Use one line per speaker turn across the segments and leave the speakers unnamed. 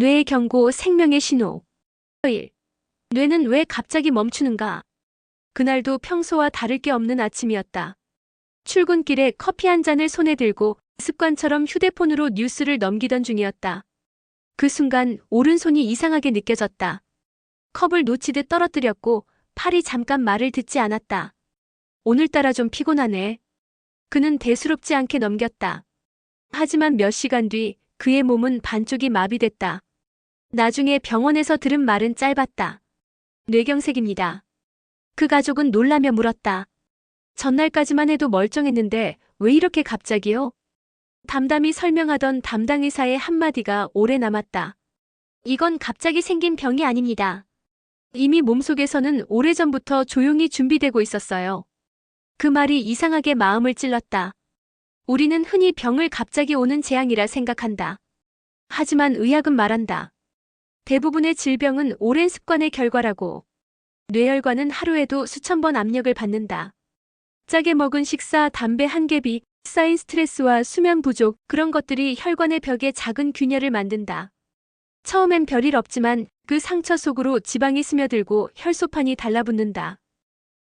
뇌의 경고, 생명의 신호. 1. 뇌는 왜 갑자기 멈추는가? 그날도 평소와 다를 게 없는 아침이었다. 출근길에 커피 한 잔을 손에 들고 습관처럼 휴대폰으로 뉴스를 넘기던 중이었다. 그 순간 오른손이 이상하게 느껴졌다. 컵을 놓치듯 떨어뜨렸고 팔이 잠깐 말을 듣지 않았다. 오늘따라 좀 피곤하네. 그는 대수롭지 않게 넘겼다. 하지만 몇 시간 뒤 그의 몸은 반쪽이 마비됐다. 나중에 병원에서 들은 말은 짧았다. 뇌경색입니다. 그 가족은 놀라며 물었다. 전날까지만 해도 멀쩡했는데 왜 이렇게 갑자기요? 담담히 설명하던 담당 의사의 한마디가 오래 남았다. 이건 갑자기 생긴 병이 아닙니다. 이미 몸속에서는 오래전부터 조용히 준비되고 있었어요. 그 말이 이상하게 마음을 찔렀다. 우리는 흔히 병을 갑자기 오는 재앙이라 생각한다. 하지만 의학은 말한다. 대부분의 질병은 오랜 습관의 결과라고. 뇌혈관은 하루에도 수천 번 압력을 받는다. 짜게 먹은 식사, 담배 한 갭이 쌓인 스트레스와 수면 부족, 그런 것들이 혈관의 벽에 작은 균열을 만든다. 처음엔 별일 없지만 그 상처 속으로 지방이 스며들고 혈소판이 달라붙는다.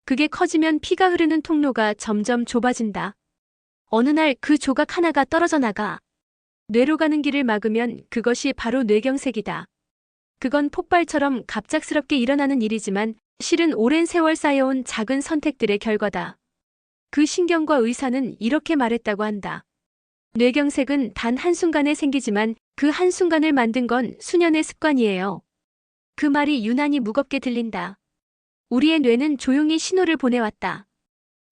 그게 커지면 피가 흐르는 통로가 점점 좁아진다. 어느 날 그 조각 하나가 떨어져 나가. 뇌로 가는 길을 막으면 그것이 바로 뇌경색이다. 그건 폭발처럼 갑작스럽게 일어나는 일이지만 실은 오랜 세월 쌓여온 작은 선택들의 결과다. 그 신경과 의사는 이렇게 말했다고 한다. 뇌경색은 단 한순간에 생기지만 그 한순간을 만든 건 수년의 습관이에요. 그 말이 유난히 무겁게 들린다. 우리의 뇌는 조용히 신호를 보내왔다.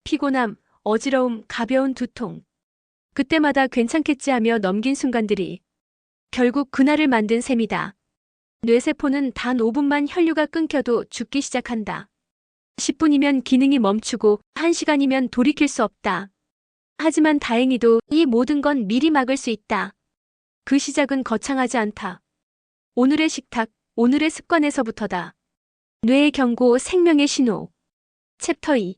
피곤함, 어지러움, 가벼운 두통. 그때마다 괜찮겠지 하며 넘긴 순간들이 결국 그날을 만든 셈이다. 뇌세포는 단 5분만 혈류가 끊겨도 죽기 시작한다. 10분이면 기능이 멈추고 1시간이면 돌이킬 수 없다. 하지만 다행히도 이 모든 건 미리 막을 수 있다. 그 시작은 거창하지 않다. 오늘의 식탁, 오늘의 습관에서부터다. 뇌의 경고, 생명의 신호. 챕터 2.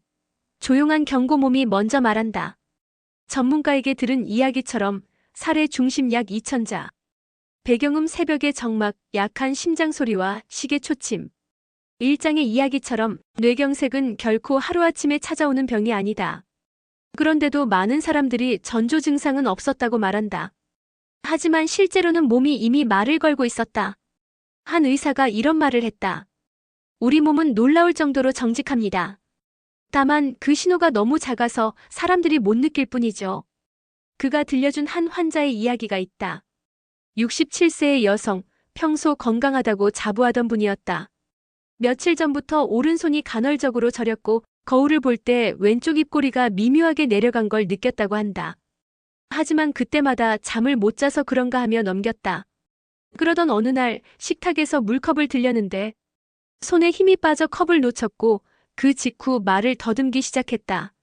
조용한 경고 몸이 먼저 말한다. 전문가에게 들은 이야기처럼 살해 중심 약 2,000자. 배경음 새벽의 정막, 약한 심장소리와 시계 초침. 일장의 이야기처럼 뇌경색은 결코 하루아침에 찾아오는 병이 아니다. 그런데도 많은 사람들이 전조 증상은 없었다고 말한다. 하지만 실제로는 몸이 이미 말을 걸고 있었다. 한 의사가 이런 말을 했다. 우리 몸은 놀라울 정도로 정직합니다. 다만 그 신호가 너무 작아서 사람들이 못 느낄 뿐이죠. 그가 들려준 한 환자의 이야기가 있다. 67세의 여성, 평소 건강하다고 자부하던 분이었다. 며칠 전부터 오른손이 간헐적으로 저렸고 거울을 볼 때 왼쪽 입꼬리가 미묘하게 내려간 걸 느꼈다고 한다. 하지만 그때마다 잠을 못 자서 그런가 하며 넘겼다. 그러던 어느 날 식탁에서 물컵을 들려는데 손에 힘이 빠져 컵을 놓쳤고 그 직후 말을 더듬기 시작했다.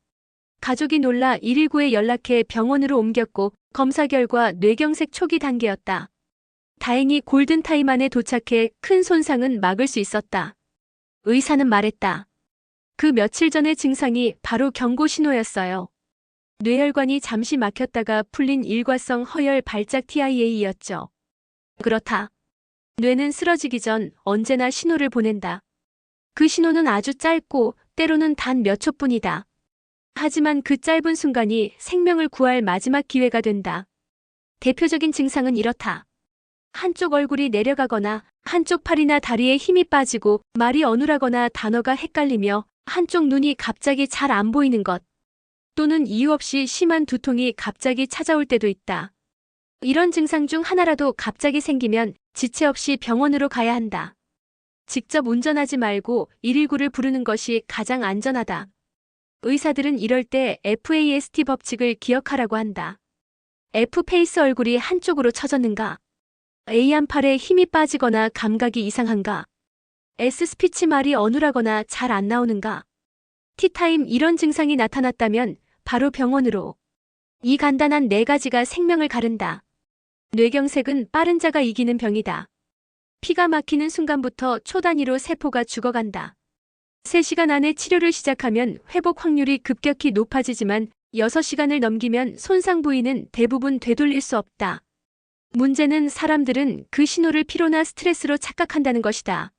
가족이 놀라 119에 연락해 병원으로 옮겼고 검사 결과 뇌경색 초기 단계였다. 다행히 골든타임 안에 도착해 큰 손상은 막을 수 있었다. 의사는 말했다. 그 며칠 전의 증상이 바로 경고 신호였어요. 뇌혈관이 잠시 막혔다가 풀린 일과성 허혈 발작 TIA였죠. 그렇다. 뇌는 쓰러지기 전 언제나 신호를 보낸다. 그 신호는 아주 짧고 때로는 단 몇 초뿐이다. 하지만 그 짧은 순간이 생명을 구할 마지막 기회가 된다. 대표적인 증상은 이렇다. 한쪽 얼굴이 내려가거나 한쪽 팔이나 다리에 힘이 빠지고 말이 어눌하거나 단어가 헷갈리며 한쪽 눈이 갑자기 잘 안 보이는 것. 또는 이유 없이 심한 두통이 갑자기 찾아올 때도 있다. 이런 증상 중 하나라도 갑자기 생기면 지체 없이 병원으로 가야 한다. 직접 운전하지 말고 119를 부르는 것이 가장 안전하다. 의사들은 이럴 때 FAST 법칙을 기억하라고 한다. F 페이스 얼굴이 한쪽으로 처졌는가? A 한 팔에 힘이 빠지거나 감각이 이상한가? S 스피치 말이 어눌하거나 잘 안 나오는가? T 타임 이런 증상이 나타났다면 바로 병원으로. 이 간단한 4가지가 생명을 가른다. 뇌경색은 빠른 자가 이기는 병이다. 피가 막히는 순간부터 초 단위로 세포가 죽어간다. 3시간 안에 치료를 시작하면 회복 확률이 급격히 높아지지만 6시간을 넘기면 손상 부위는 대부분 되돌릴 수 없다. 문제는 사람들은 그 신호를 피로나 스트레스로 착각한다는 것이다.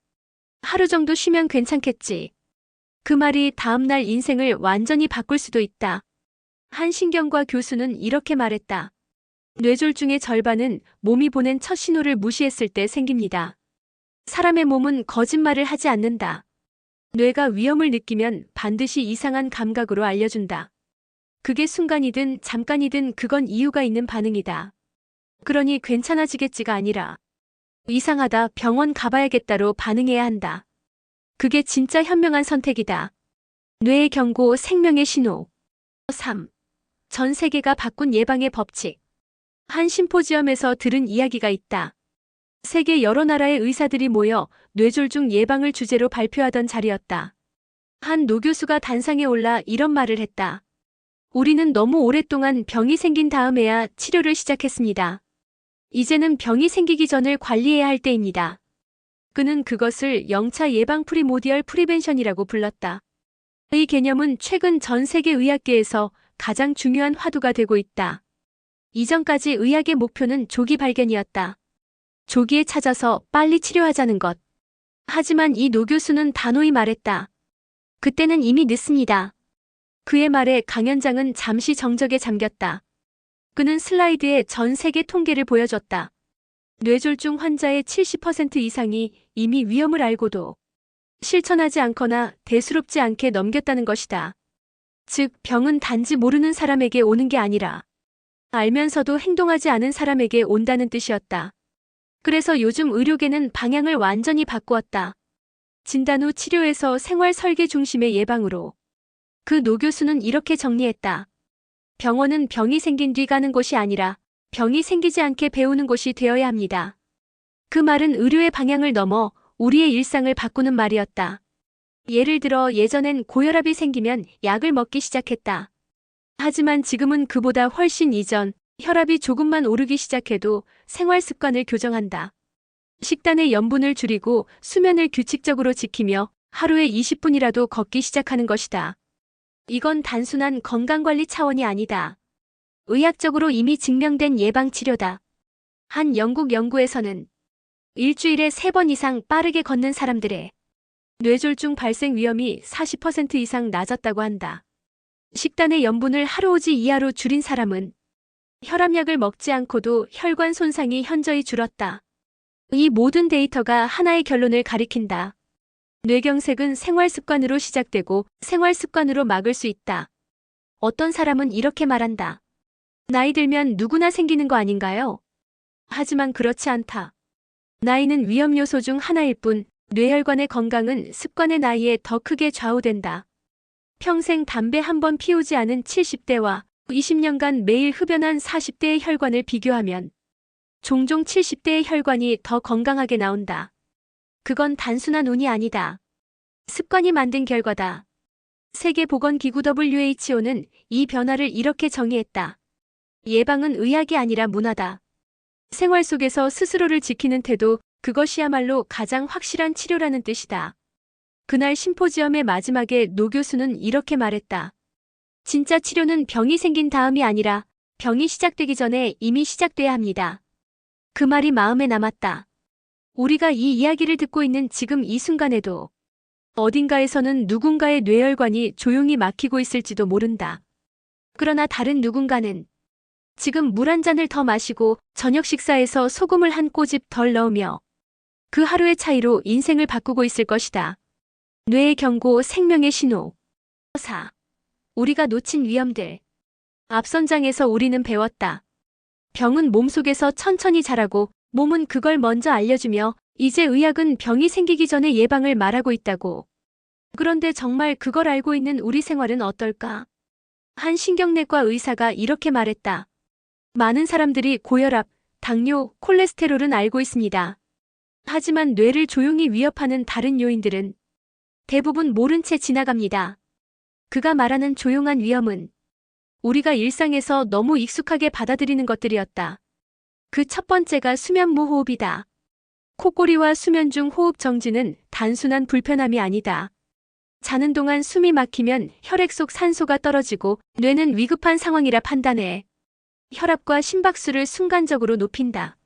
하루 정도 쉬면 괜찮겠지. 그 말이 다음날 인생을 완전히 바꿀 수도 있다. 한 신경과 교수는 이렇게 말했다. 뇌졸중의 절반은 몸이 보낸 첫 신호를 무시했을 때 생깁니다. 사람의 몸은 거짓말을 하지 않는다. 뇌가 위험을 느끼면 반드시 이상한 감각으로 알려준다. 그게 순간이든 잠깐이든 그건 이유가 있는 반응이다. 그러니 괜찮아지겠지가 아니라 이상하다, 병원 가봐야겠다로 반응해야 한다. 그게 진짜 현명한 선택이다. 뇌의 경고, 생명의 신호. 3. 전 세계가 바꾼 예방의 법칙. 한 심포지엄에서 들은 이야기가 있다. 세계 여러 나라의 의사들이 모여 뇌졸중 예방을 주제로 발표하던 자리였다. 한 노교수가 단상에 올라 이런 말을 했다. 우리는 너무 오랫동안 병이 생긴 다음에야 치료를 시작했습니다. 이제는 병이 생기기 전을 관리해야 할 때입니다. 그는 그것을 영차 예방 프리모디얼 프리벤션이라고 불렀다. 이 개념은 최근 전 세계 의학계에서 가장 중요한 화두가 되고 있다. 이전까지 의학의 목표는 조기 발견이었다. 조기에 찾아서 빨리 치료하자는 것. 하지만 이 노교수는 단호히 말했다. 그때는 이미 늦습니다. 그의 말에 강연장은 잠시 정적에 잠겼다. 그는 슬라이드에 전 세계 통계를 보여줬다. 뇌졸중 환자의 70% 이상이 이미 위험을 알고도 실천하지 않거나 대수롭지 않게 넘겼다는 것이다. 즉, 병은 단지 모르는 사람에게 오는 게 아니라 알면서도 행동하지 않은 사람에게 온다는 뜻이었다. 그래서 요즘 의료계는 방향을 완전히 바꾸었다. 진단 후 치료에서 생활 설계 중심의 예방으로. 그 노교수는 이렇게 정리했다. 병원은 병이 생긴 뒤 가는 곳이 아니라 병이 생기지 않게 배우는 곳이 되어야 합니다. 그 말은 의료의 방향을 넘어 우리의 일상을 바꾸는 말이었다. 예를 들어 예전엔 고혈압이 생기면 약을 먹기 시작했다. 하지만 지금은 그보다 훨씬 이전, 혈압이 조금만 오르기 시작해도 생활 습관을 교정한다. 식단의 염분을 줄이고 수면을 규칙적으로 지키며 하루에 20분이라도 걷기 시작하는 것이다. 이건 단순한 건강관리 차원이 아니다. 의학적으로 이미 증명된 예방치료다. 한 영국 연구에서는 일주일에 3번 이상 빠르게 걷는 사람들의 뇌졸중 발생 위험이 40% 이상 낮았다고 한다. 식단의 염분을 하루 5지 이하로 줄인 사람은 혈압약을 먹지 않고도 혈관 손상이 현저히 줄었다. 이 모든 데이터가 하나의 결론을 가리킨다. 뇌경색은 생활습관으로 시작되고 생활습관으로 막을 수 있다. 어떤 사람은 이렇게 말한다. 나이 들면 누구나 생기는 거 아닌가요? 하지만 그렇지 않다. 나이는 위험 요소 중 하나일 뿐 뇌혈관의 건강은 습관의 나이에 더 크게 좌우된다. 평생 담배 한 번 피우지 않은 70대와 20년간 매일 흡연한 40대의 혈관을 비교하면 종종 70대의 혈관이 더 건강하게 나온다. 그건 단순한 운이 아니다. 습관이 만든 결과다. 세계보건기구 WHO는 이 변화를 이렇게 정의했다. 예방은 의학이 아니라 문화다. 생활 속에서 스스로를 지키는 태도, 그것이야말로 가장 확실한 치료라는 뜻이다. 그날 심포지엄의 마지막에 노 교수는 이렇게 말했다. 진짜 치료는 병이 생긴 다음이 아니라 병이 시작되기 전에 이미 시작돼야 합니다. 그 말이 마음에 남았다. 우리가 이 이야기를 듣고 있는 지금 이 순간에도 어딘가에서는 누군가의 뇌혈관이 조용히 막히고 있을지도 모른다. 그러나 다른 누군가는 지금 물 한 잔을 더 마시고 저녁 식사에서 소금을 한 꼬집 덜 넣으며 그 하루의 차이로 인생을 바꾸고 있을 것이다. 뇌의 경고, 생명의 신호. 4. 우리가 놓친 위험들. 앞선 장에서 우리는 배웠다. 병은 몸속에서 천천히 자라고 몸은 그걸 먼저 알려주며 이제 의학은 병이 생기기 전에 예방을 말하고 있다고. 그런데 정말 그걸 알고 있는 우리 생활은 어떨까? 한 신경내과 의사가 이렇게 말했다. 많은 사람들이 고혈압, 당뇨, 콜레스테롤은 알고 있습니다. 하지만 뇌를 조용히 위협하는 다른 요인들은 대부분 모른 채 지나갑니다. 그가 말하는 조용한 위험은 우리가 일상에서 너무 익숙하게 받아들이는 것들이었다. 그 첫 번째가 수면무호흡이다. 콧꼬리와 수면 중 호흡 정지는 단순한 불편함이 아니다. 자는 동안 숨이 막히면 혈액 속 산소가 떨어지고 뇌는 위급한 상황이라 판단해 혈압과 심박수를 순간적으로 높인다.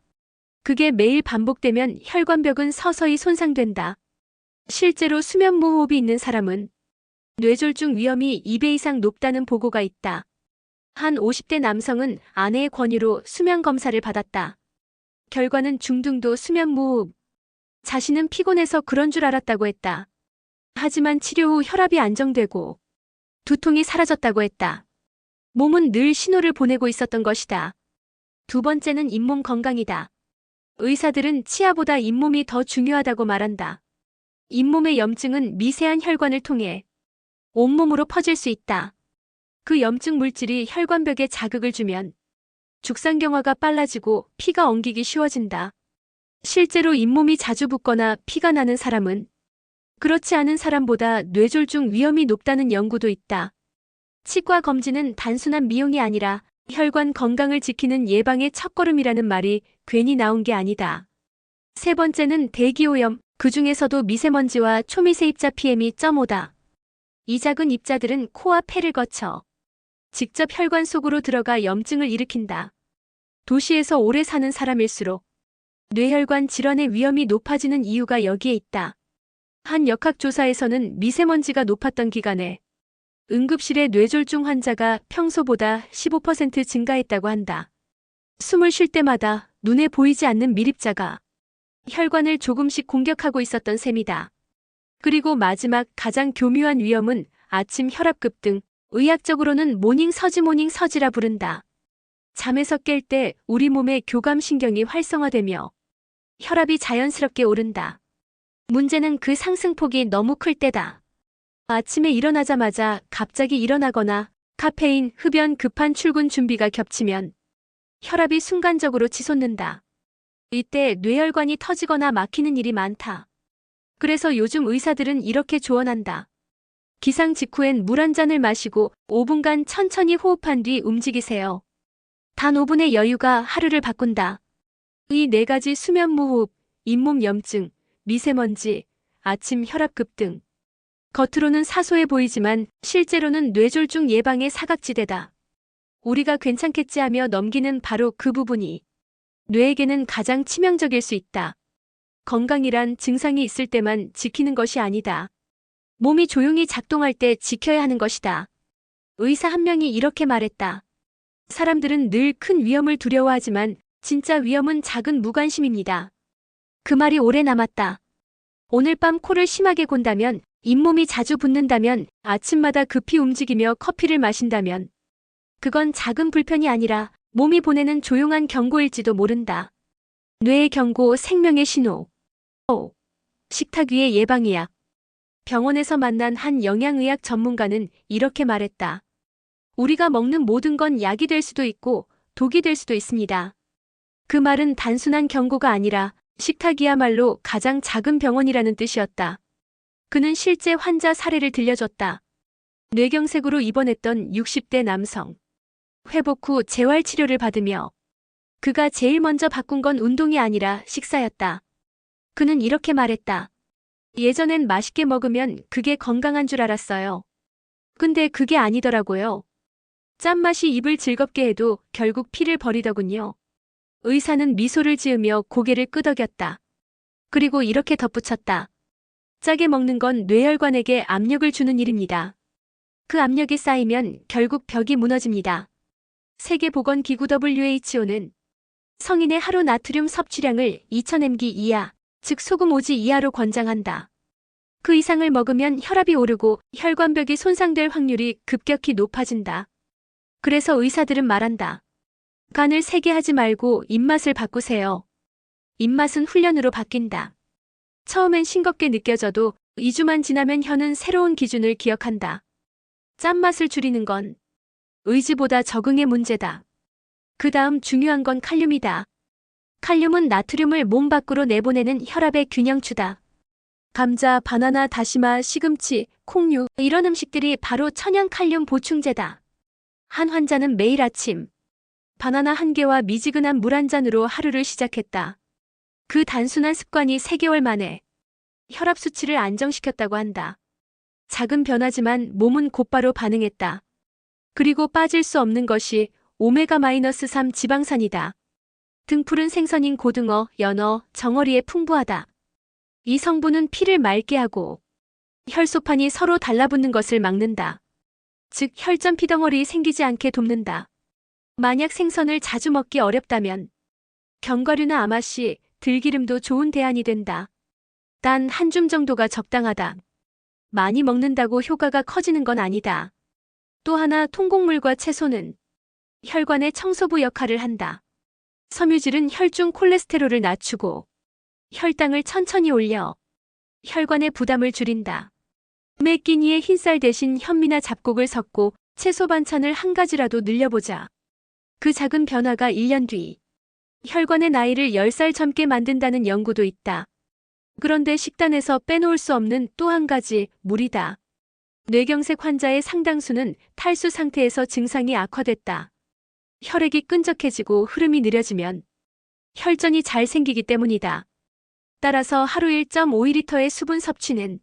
그게 매일 반복되면 혈관벽은 서서히 손상된다. 실제로 수면무호흡이 있는 사람은 뇌졸중 위험이 2배 이상 높다는 보고가 있다. 한 50대 남성은 아내의 권유로 수면 검사를 받았다. 결과는 중등도 수면무호흡. 자신은 피곤해서 그런 줄 알았다고 했다. 하지만 치료 후 혈압이 안정되고 두통이 사라졌다고 했다. 몸은 늘 신호를 보내고 있었던 것이다. 두 번째는 잇몸 건강이다. 의사들은 치아보다 잇몸이 더 중요하다고 말한다. 잇몸의 염증은 미세한 혈관을 통해 온몸으로 퍼질 수 있다. 그 염증 물질이 혈관벽에 자극을 주면 죽상경화가 빨라지고 피가 엉기기 쉬워진다. 실제로 잇몸이 자주 붓거나 피가 나는 사람은 그렇지 않은 사람보다 뇌졸중 위험이 높다는 연구도 있다. 치과 검진은 단순한 미용이 아니라 혈관 건강을 지키는 예방의 첫걸음이라는 말이 괜히 나온 게 아니다. 세 번째는 대기오염, 그중에서도 미세먼지와 초미세 입자 PM2.5다. 이 작은 입자들은 코와 폐를 거쳐 직접 혈관 속으로 들어가 염증을 일으킨다. 도시에서 오래 사는 사람일수록 뇌혈관 질환의 위험이 높아지는 이유가 여기에 있다. 한 역학조사에서는 미세먼지가 높았던 기간에 응급실의 뇌졸중 환자가 평소보다 15% 증가했다고 한다. 숨을 쉴 때마다 눈에 보이지 않는 밀입자가 혈관을 조금씩 공격하고 있었던 셈이다. 그리고 마지막 가장 교묘한 위험은 아침 혈압 급등, 의학적으로는 모닝 서지라 부른다. 잠에서 깰 때 우리 몸의 교감신경이 활성화되며 혈압이 자연스럽게 오른다. 문제는 그 상승폭이 너무 클 때다. 아침에 일어나자마자 갑자기 일어나거나 카페인, 흡연, 급한 출근 준비가 겹치면 혈압이 순간적으로 치솟는다. 이때 뇌혈관이 터지거나 막히는 일이 많다. 그래서 요즘 의사들은 이렇게 조언한다. 기상 직후엔 물 한 잔을 마시고 5분간 천천히 호흡한 뒤 움직이세요. 단 5분의 여유가 하루를 바꾼다. 이 네 가지 수면무호흡, 잇몸 염증, 미세먼지, 아침 혈압 급등. 겉으로는 사소해 보이지만 실제로는 뇌졸중 예방의 사각지대다. 우리가 괜찮겠지 하며 넘기는 바로 그 부분이 뇌에게는 가장 치명적일 수 있다. 건강이란 증상이 있을 때만 지키는 것이 아니다. 몸이 조용히 작동할 때 지켜야 하는 것이다. 의사 한 명이 이렇게 말했다. 사람들은 늘 큰 위험을 두려워하지만 진짜 위험은 작은 무관심입니다. 그 말이 오래 남았다. 오늘 밤 코를 심하게 곤다면, 잇몸이 자주 붓는다면, 아침마다 급히 움직이며 커피를 마신다면 그건 작은 불편이 아니라 몸이 보내는 조용한 경고일지도 모른다. 뇌의 경고, 생명의 신호. 식탁 위의 예방의학. 병원에서 만난 한 영양의학 전문가는 이렇게 말했다. 우리가 먹는 모든 건 약이 될 수도 있고 독이 될 수도 있습니다. 그 말은 단순한 경고가 아니라 식탁이야말로 가장 작은 병원이라는 뜻이었다. 그는 실제 환자 사례를 들려줬다. 뇌경색으로 입원했던 60대 남성. 회복 후 재활치료를 받으며 그가 제일 먼저 바꾼 건 운동이 아니라 식사였다. 그는 이렇게 말했다. 예전엔 맛있게 먹으면 그게 건강한 줄 알았어요. 근데 그게 아니더라고요. 짠맛이 입을 즐겁게 해도 결국 피를 버리더군요. 의사는 미소를 지으며 고개를 끄덕였다. 그리고 이렇게 덧붙였다. 짜게 먹는 건 뇌혈관에게 압력을 주는 일입니다. 그 압력이 쌓이면 결국 벽이 무너집니다. 세계보건기구 WHO는 성인의 하루 나트륨 섭취량을 2000mg 이하, 즉 소금 5지 이하로 권장한다. 그 이상을 먹으면 혈압이 오르고 혈관벽이 손상될 확률이 급격히 높아진다. 그래서 의사들은 말한다. 간을 세게 하지 말고 입맛을 바꾸세요. 입맛은 훈련으로 바뀐다. 처음엔 싱겁게 느껴져도 2주만 지나면 혀는 새로운 기준을 기억한다. 짠맛을 줄이는 건 의지보다 적응의 문제다. 그 다음 중요한 건 칼륨이다. 칼륨은 나트륨을 몸 밖으로 내보내는 혈압의 균형추다. 감자, 바나나, 다시마, 시금치, 콩류 이런 음식들이 바로 천연 칼륨 보충제다. 한 환자는 매일 아침 바나나 한 개와 미지근한 물 한 잔으로 하루를 시작했다. 그 단순한 습관이 3개월 만에 혈압 수치를 안정시켰다고 한다. 작은 변화지만 몸은 곧바로 반응했다. 그리고 빠질 수 없는 것이 오메가-3 지방산이다. 등푸른 생선인 고등어, 연어, 정어리에 풍부하다. 이 성분은 피를 맑게 하고 혈소판이 서로 달라붙는 것을 막는다. 즉 혈전 피덩어리 생기지 않게 돕는다. 만약 생선을 자주 먹기 어렵다면 견과류나 아마씨, 들기름도 좋은 대안이 된다. 단 한 줌 정도가 적당하다. 많이 먹는다고 효과가 커지는 건 아니다. 또 하나 통곡물과 채소는 혈관의 청소부 역할을 한다. 섬유질은 혈중 콜레스테롤을 낮추고 혈당을 천천히 올려 혈관의 부담을 줄인다. 매 끼니에 흰쌀 대신 현미나 잡곡을 섞고 채소 반찬을 한 가지라도 늘려보자. 그 작은 변화가 1년 뒤 혈관의 나이를 10살 젊게 만든다는 연구도 있다. 그런데 식단에서 빼놓을 수 없는 또 한 가지, 물이다. 뇌경색 환자의 상당수는 탈수 상태에서 증상이 악화됐다. 혈액이 끈적해지고 흐름이 느려지면 혈전이 잘 생기기 때문이다. 따라서 하루 1.5리터의 수분 섭취는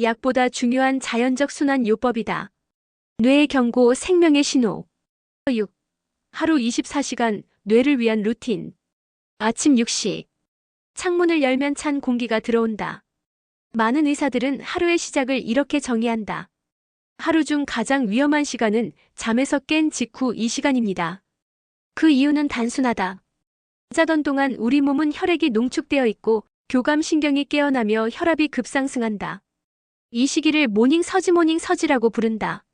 약보다 중요한 자연적 순환 요법이다. 뇌의 경고, 생명의 신호. 6. 하루 24시간 뇌를 위한 루틴. 아침 6시. 창문을 열면 찬 공기가 들어온다. 많은 의사들은 하루의 시작을 이렇게 정의한다. 하루 중 가장 위험한 시간은 잠에서 깬 직후 이 시간입니다. 그 이유는 단순하다. 자던 동안 우리 몸은 혈액이 농축되어 있고 교감신경이 깨어나며 혈압이 급상승한다. 이 시기를 모닝 서지라고 부른다.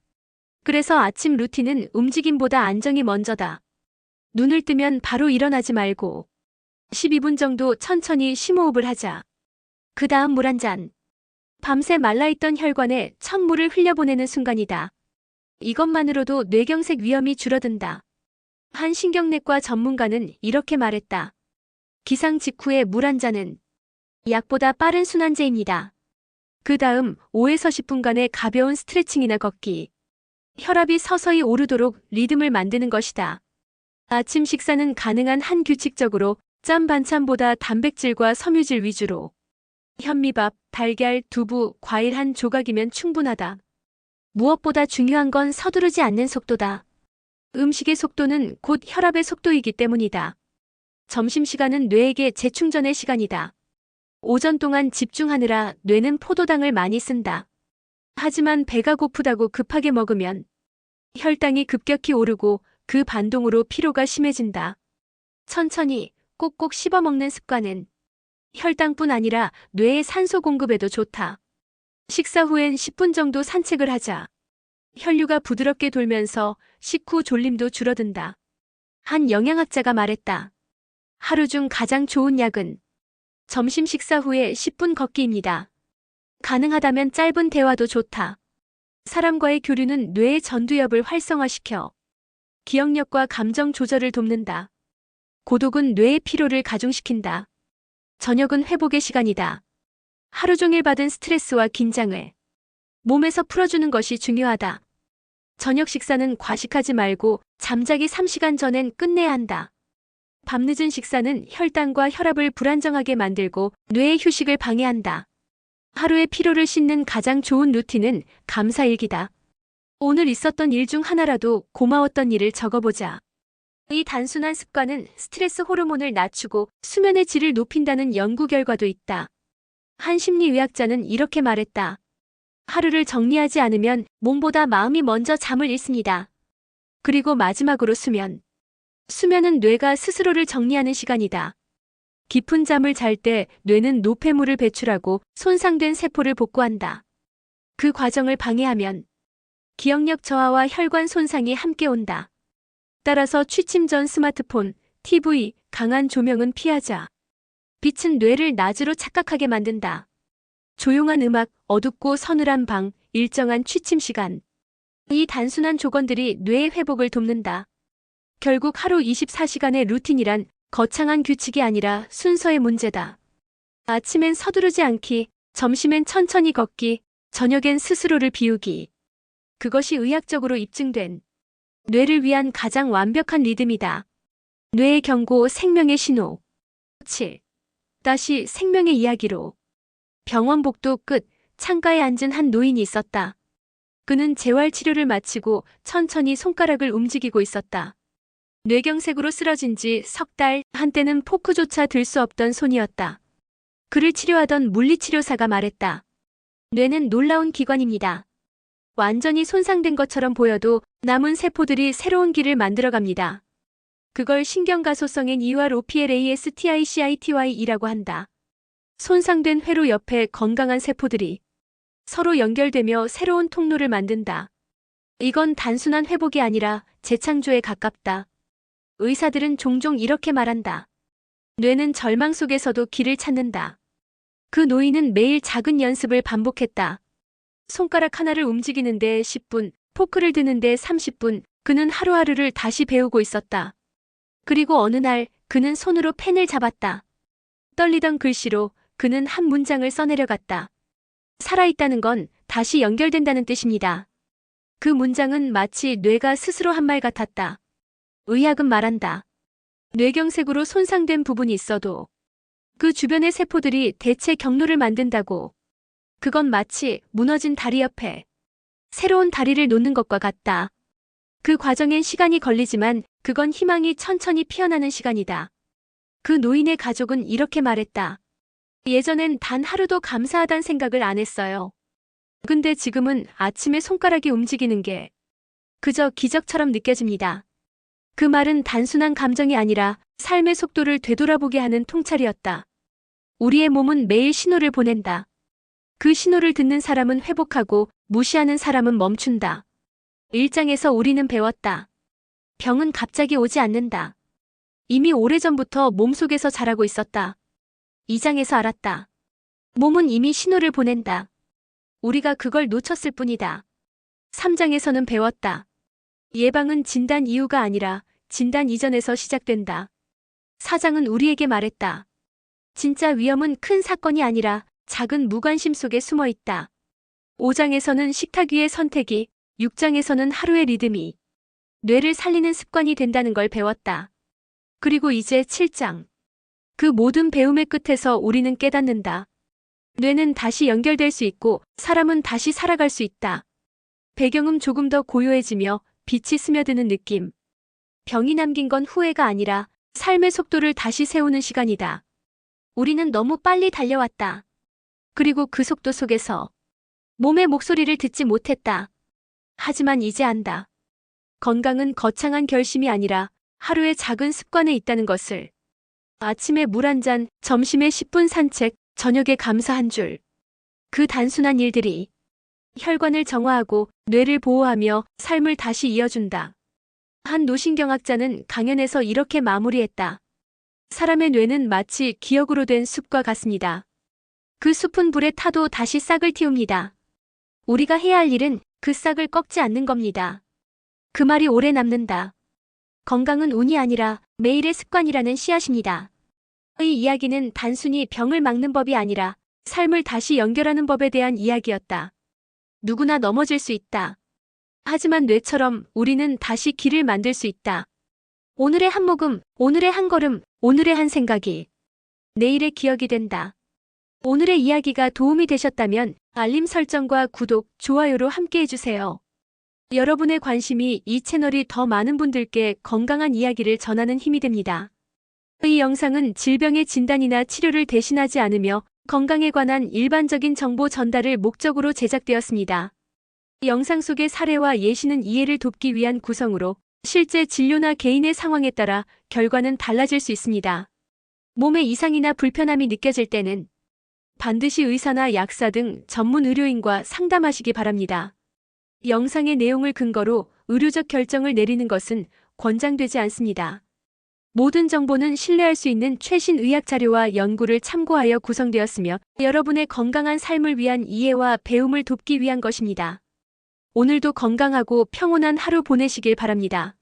그래서 아침 루틴은 움직임보다 안정이 먼저다. 눈을 뜨면 바로 일어나지 말고 12분 정도 천천히 심호흡을 하자. 그 다음 물 한 잔. 밤새 말라있던 혈관에 첫 물을 흘려보내는 순간이다. 이것만으로도 뇌경색 위험이 줄어든다. 한 신경내과 전문가는 이렇게 말했다. 기상 직후에 물 한 잔은 약보다 빠른 순환제입니다. 그 다음 5에서 10분간의 가벼운 스트레칭이나 걷기. 혈압이 서서히 오르도록 리듬을 만드는 것이다. 아침 식사는 가능한 한 규칙적으로 짠 반찬보다 단백질과 섬유질 위주로. 현미밥, 달걀, 두부, 과일 한 조각이면 충분하다. 무엇보다 중요한 건 서두르지 않는 속도다. 음식의 속도는 곧 혈압의 속도이기 때문이다. 점심시간은 뇌에게 재충전의 시간이다. 오전 동안 집중하느라 뇌는 포도당을 많이 쓴다. 하지만 배가 고프다고 급하게 먹으면 혈당이 급격히 오르고 그 반동으로 피로가 심해진다. 천천히 꼭꼭 씹어 먹는 습관은 혈당뿐 아니라 뇌의 산소 공급에도 좋다. 식사 후엔 10분 정도 산책을 하자. 혈류가 부드럽게 돌면서 식후 졸림도 줄어든다. 한 영양학자가 말했다. 하루 중 가장 좋은 약은 점심 식사 후에 10분 걷기입니다. 가능하다면 짧은 대화도 좋다. 사람과의 교류는 뇌의 전두엽을 활성화시켜 기억력과 감정 조절을 돕는다. 고독은 뇌의 피로를 가중시킨다. 저녁은 회복의 시간이다. 하루 종일 받은 스트레스와 긴장을 몸에서 풀어주는 것이 중요하다. 저녁 식사는 과식하지 말고 잠자기 3시간 전엔 끝내야 한다. 밤늦은 식사는 혈당과 혈압을 불안정하게 만들고 뇌의 휴식을 방해한다. 하루의 피로를 씻는 가장 좋은 루틴은 감사일기다. 오늘 있었던 일 중 하나라도 고마웠던 일을 적어보자. 이 단순한 습관은 스트레스 호르몬을 낮추고 수면의 질을 높인다는 연구 결과도 있다. 한 심리의학자는 이렇게 말했다. 하루를 정리하지 않으면 몸보다 마음이 먼저 잠을 잃습니다. 그리고 마지막으로 수면. 수면은 뇌가 스스로를 정리하는 시간이다. 깊은 잠을 잘 때 뇌는 노폐물을 배출하고 손상된 세포를 복구한다. 그 과정을 방해하면 기억력 저하와 혈관 손상이 함께 온다. 따라서 취침 전 스마트폰, TV, 강한 조명은 피하자. 빛은 뇌를 낮으로 착각하게 만든다. 조용한 음악, 어둡고 서늘한 방, 일정한 취침 시간. 이 단순한 조건들이 뇌의 회복을 돕는다. 결국 하루 24시간의 루틴이란 거창한 규칙이 아니라 순서의 문제다. 아침엔 서두르지 않기, 점심엔 천천히 걷기, 저녁엔 스스로를 비우기. 그것이 의학적으로 입증된 뇌를 위한 가장 완벽한 리듬이다. 뇌의 경고, 생명의 신호. 7. 다시 생명의 이야기로. 병원 복도 끝 창가에 앉은 한 노인이 있었다. 그는 재활 치료를 마치고 천천히 손가락을 움직이고 있었다. 뇌경색으로 쓰러진 지 석 달, 한때는 포크조차 들 수 없던 손이었다. 그를 치료하던 물리치료사가 말했다. 뇌는 놀라운 기관입니다. 완전히 손상된 것처럼 보여도 남은 세포들이 새로운 길을 만들어갑니다. 그걸 신경가소성 NEUROPLASTICITY이라고 한다. 손상된 회로 옆에 건강한 세포들이 서로 연결되며 새로운 통로를 만든다. 이건 단순한 회복이 아니라 재창조에 가깝다. 의사들은 종종 이렇게 말한다. 뇌는 절망 속에서도 길을 찾는다. 그 노인은 매일 작은 연습을 반복했다. 손가락 하나를 움직이는데 10분, 포크를 드는데 30분, 그는 하루하루를 다시 배우고 있었다. 그리고 어느 날 그는 손으로 펜을 잡았다. 떨리던 글씨로 그는 한 문장을 써내려갔다. 살아있다는 건 다시 연결된다는 뜻입니다. 그 문장은 마치 뇌가 스스로 한 말 같았다. 의학은 말한다. 뇌경색으로 손상된 부분이 있어도 그 주변의 세포들이 대체 경로를 만든다고. 그건 마치 무너진 다리 옆에 새로운 다리를 놓는 것과 같다. 그 과정엔 시간이 걸리지만 그건 희망이 천천히 피어나는 시간이다. 그 노인의 가족은 이렇게 말했다. 예전엔 단 하루도 감사하단 생각을 안 했어요. 근데 지금은 아침에 손가락이 움직이는 게 그저 기적처럼 느껴집니다. 그 말은 단순한 감정이 아니라 삶의 속도를 되돌아보게 하는 통찰이었다. 우리의 몸은 매일 신호를 보낸다. 그 신호를 듣는 사람은 회복하고 무시하는 사람은 멈춘다. 1장에서 우리는 배웠다. 병은 갑자기 오지 않는다. 이미 오래전부터 몸속에서 자라고 있었다. 2장에서 알았다. 몸은 이미 신호를 보낸다. 우리가 그걸 놓쳤을 뿐이다. 3장에서는 배웠다. 예방은 진단 이후가 아니라 진단 이전에서 시작된다. 4장은 우리에게 말했다. 진짜 위험은 큰 사건이 아니라 작은 무관심 속에 숨어 있다. 5장에서는 식탁 위의 선택이, 6장에서는 하루의 리듬이 뇌를 살리는 습관이 된다는 걸 배웠다. 그리고 이제 7장. 그 모든 배움의 끝에서 우리는 깨닫는다. 뇌는 다시 연결될 수 있고 사람은 다시 살아갈 수 있다. 배경음 조금 더 고요해지며 빛이 스며드는 느낌. 병이 남긴 건 후회가 아니라 삶의 속도를 다시 세우는 시간이다. 우리는 너무 빨리 달려왔다. 그리고 그 속도 속에서 몸의 목소리를 듣지 못했다. 하지만 이제 안다. 건강은 거창한 결심이 아니라 하루의 작은 습관에 있다는 것을. 아침에 물 한 잔, 점심에 10분 산책, 저녁에 감사 한 줄. 그 단순한 일들이 혈관을 정화하고 뇌를 보호하며 삶을 다시 이어준다. 한 노신경학자는 강연에서 이렇게 마무리했다. 사람의 뇌는 마치 기억으로 된 숲과 같습니다. 그 숲은 불에 타도 다시 싹을 틔웁니다. 우리가 해야 할 일은 그 싹을 꺾지 않는 겁니다. 그 말이 오래 남는다. 건강은 운이 아니라 매일의 습관이라는 씨앗입니다. 이 이야기는 단순히 병을 막는 법이 아니라 삶을 다시 연결하는 법에 대한 이야기였다. 누구나 넘어질 수 있다. 하지만 뇌처럼 우리는 다시 길을 만들 수 있다. 오늘의 한 모금, 오늘의 한 걸음, 오늘의 한 생각이 내일의 기억이 된다. 오늘의 이야기가 도움이 되셨다면 알림 설정과 구독, 좋아요로 함께 해주세요. 여러분의 관심이 이 채널이 더 많은 분들께 건강한 이야기를 전하는 힘이 됩니다. 이 영상은 질병의 진단이나 치료를 대신하지 않으며 건강에 관한 일반적인 정보 전달을 목적으로 제작되었습니다. 영상 속의 사례와 예시는 이해를 돕기 위한 구성으로 실제 진료나 개인의 상황에 따라 결과는 달라질 수 있습니다. 몸에 이상이나 불편함이 느껴질 때는 반드시 의사나 약사 등 전문 의료인과 상담하시기 바랍니다. 영상의 내용을 근거로 의료적 결정을 내리는 것은 권장되지 않습니다. 모든 정보는 신뢰할 수 있는 최신 의학 자료와 연구를 참고하여 구성되었으며 여러분의 건강한 삶을 위한 이해와 배움을 돕기 위한 것입니다. 오늘도 건강하고 평온한 하루 보내시길 바랍니다.